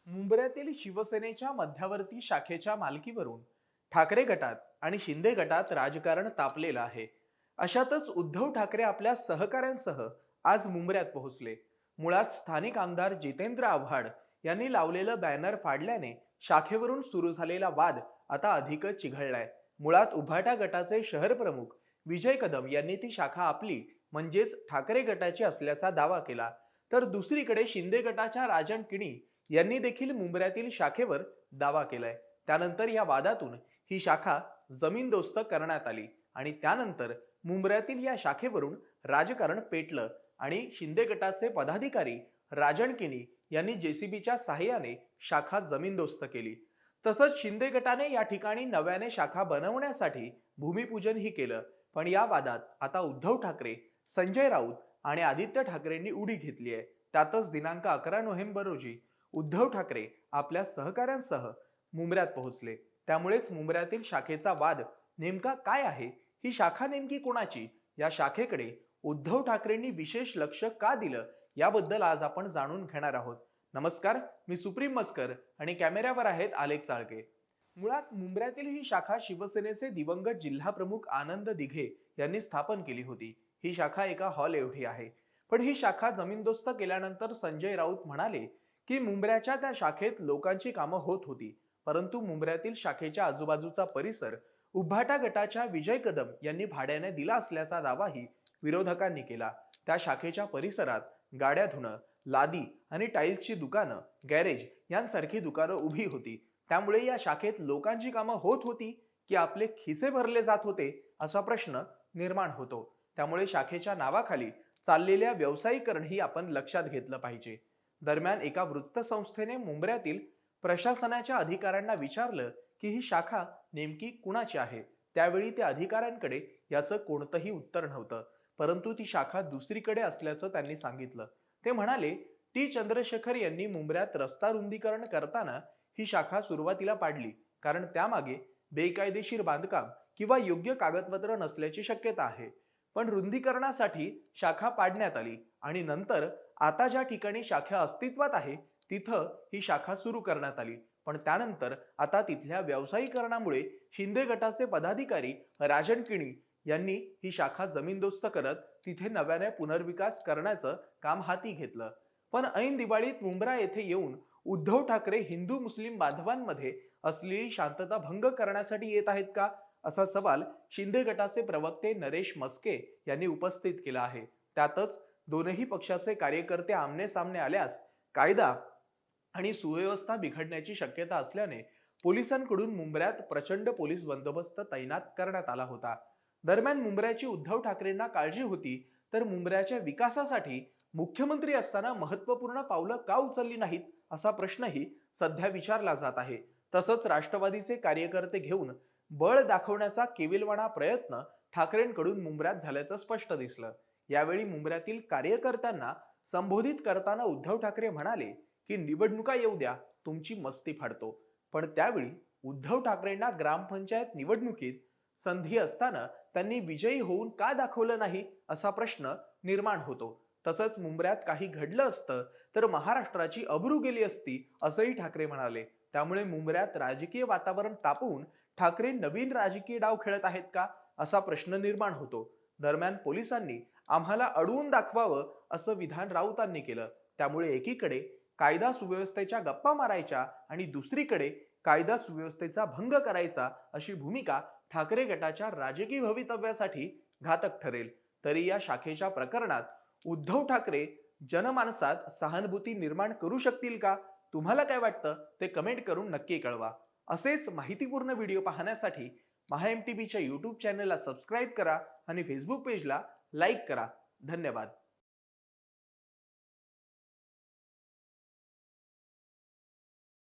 मुंब्र्यातील शिवसेनेच्या मध्यावर्ती शाखेच्या मालकीवरून ठाकरे गटात आणि शिंदे गटात राजकारण तापलेलं आहे. अशातच उद्धव ठाकरे आपल्या सहकाऱ्यांसह आज मुंब्र्यात पोहोचले. मुळात स्थानिक आमदार जितेंद्र आव्हाड यांनी लावलेलं बॅनर फाडल्याने शाखेवरून सुरू झालेला वाद आता अधिकच चिघळलाय. मुळात उभाटा गटाचे शहर प्रमुख विजय कदम यांनी ती शाखा आपली म्हणजेच ठाकरे गटाची असल्याचा दावा केला. तर दुसरीकडे शिंदे गटाच्या राजन किणी यांनी देखील मुंब्र्यातील शाखेवर दावा केलाय. त्यानंतर या वादातून ही शाखा जमीनदोस्त करण्यात आली आणि त्यानंतर मुंब्र्यातील या शाखेवरून राजकारण पेटलं आणि शिंदे गटाचे पदाधिकारी राजन किणी यांनी जेसीबीच्या सहाय्याने शाखा जमीनदोस्त केली. तसंच शिंदे गटाने या ठिकाणी नव्याने शाखा बनवण्यासाठी भूमिपूजनही केलं. पण या वादात आता उद्धव ठाकरे, संजय राऊत आणि आदित्य ठाकरेंनी उडी घेतली आहे. त्यातच दिनांक 11 नोव्हेंबर रोजी उद्धव ठाकरे आपल्या सहकाऱ्यांसह मुंब्र्यात पोहोचले. त्यामुळेच मुंब्र्यातील शाखेचा वाद नेमका काय आहे, ही शाखा नेमकी कोणाची, या शाखेकडे उद्धव ठाकरेंनी विशेष लक्ष का दिलं, याबद्दल आज आपण जाणून घेणार आहोत. नमस्कार, मी सुप्रीम मस्कर आणि कॅमेऱ्यावर आहेत आलेख चाळके. मुळात मुंब्र्यातील ही शाखा शिवसेनेचे दिवंगत जिल्हाप्रमुख आनंद दिघे यांनी स्थापन केली होती. ही शाखा एका हॉल एवढी आहे. पण ही शाखा जमीनदोस्त केल्यानंतर संजय राऊत म्हणाले की मुंब्र्याच्या त्या शाखेत लोकांची कामं होत होती, परंतु मुंब्र्यातील शाखेच्या आजूबाजूचा परिसर उभाटा गटाच्या विजय कदम यांनी भाड्याने दिला असल्याचा दावाही विरोधकांनी केला. त्या शाखेच्या परिसरात गाड्या धुणं, लादी आणि टाईल्सची दुकानं, गॅरेज यांसारखी दुकानं उभी होती. त्यामुळे या शाखेत लोकांची कामं होत होती की आपले खिसे भरले जात होते, असा प्रश्न निर्माण होतो. त्यामुळे शाखेच्या नावाखाली चाललेल्या व्यावसायिकरणही आपण लक्षात घेतलं पाहिजे. दरम्यान एका वृत्तसंस्थेने मुंब्र्यातील प्रशासनाच्या अधिकाऱ्यांना विचारलं की ही शाखा नेमकी कुणाची आहे. त्यावेळी त्या अधिकाऱ्यांकडे याचं कोणतंही उत्तर नव्हतं, परंतु ती शाखा दुसरीकडे असल्याचं त्यांनी सांगितलं. ते म्हणाले टी चंद्रशेखर यांनी मुंब्र्यात रस्ता रुंदीकरण करताना ही शाखा सुरुवातीला पाडली, कारण त्यामागे बेकायदेशीर बांधकाम किंवा योग्य कागदपत्र नसल्याची शक्यता आहे. पण रुंदीकरणासाठी शाखा पाडण्यात आली आणि नंतर आता ज्या ठिकाणी शाखा अस्तित्वात आहे तिथं ही शाखा सुरू करण्यात आली. पण त्यानंतर आता तिथल्या व्यावसायिकरणामुळे शिंदे गटाचे पदाधिकारी राजन किणी यांनी ही शाखा जमीनदोस्त करत तिथे नव्याने पुनर्विकास करण्याचं काम हाती घेतलं. पण ऐन दिवाळीत मुंब्रा येथे येऊन उद्धव ठाकरे हिंदू मुस्लिम बांधवांमध्ये असलेली शांतता भंग करण्यासाठी येत आहेत का, असा सवाल शिंदे गटाचे प्रवक्ते नरेश मस्के यांनी उपस्थित केला आहे. त्यातच दोनही पक्षाचे कार्यकर्ते आमने सामने आल्यास कायदा आणि सुव्यवस्था बिघडण्याची शक्यता असल्याने पोलिसांकडून मुंब्र्यात प्रचंड पोलीस बंदोबस्त तैनात करण्यात आला होता. दरम्यान मुंब्र्याची उद्धव ठाकरेंना काळजी होती, तर मुंब्र्याच्या विकासासाठी मुख्यमंत्री असताना महत्त्वपूर्ण पावलं का उचलली नाहीत, असा प्रश्नही सध्या विचारला जात आहे. तसंच राष्ट्रवादीचे कार्यकर्ते घेऊन बळ दाखवण्याचा केविलवाणा प्रयत्न ठाकरेंकडून मुंब्र्यात झाल्याचं स्पष्ट दिसलं. यावेळी मुंब्र्यातील कार्यकर्त्यांना संबोधित करताना उद्धव ठाकरे म्हणाले की निवडणुका येऊ द्या, तुमची मस्ती फाडतो. पण त्यावेळी उद्धव ठाकरेंना ग्रामपंचायत निवडणुकीत संधी असताना त्यांनी विजयी होऊन का दाखवलं नाही, असा प्रश्न निर्माण होतो. तसंच मुंब्र्यात काही घडलं असतं तर महाराष्ट्राची अब्रू गेली असती, असंही ठाकरे म्हणाले. त्यामुळे मुंब्र्यात राजकीय वातावरण तापवून ठाकरे नवीन राजकीय डाव खेळत आहेत का, असा प्रश्न निर्माण होतो. दरम्यान पोलिसांनी आम्हाला अडवून दाखवावं, असं विधान राऊतांनी केलं. त्यामुळे एकीकडे कायदा सुव्यवस्थेच्या गप्पा मारायच्या आणि दुसरीकडे कायदा सुव्यवस्थेचा भंग करायचा, अशी भूमिका ठाकरे गटाच्या राजकीय भवितव्यासाठी घातक ठरेल. तरी या शाखेच्या प्रकरणात उद्धव ठाकरे जनमानसात सहानुभूती निर्माण करू शकतील का? तुम्हाला काय वाटतं ते कमेंट करून नक्की कळवा. असेच माहितीपूर्ण व्हिडिओ पाहण्यासाठी महाएमटीबीच्या यूट्यूब चॅनलला सबस्क्राईब करा आणि फेसबुक पेजला लाईक करा. धन्यवाद.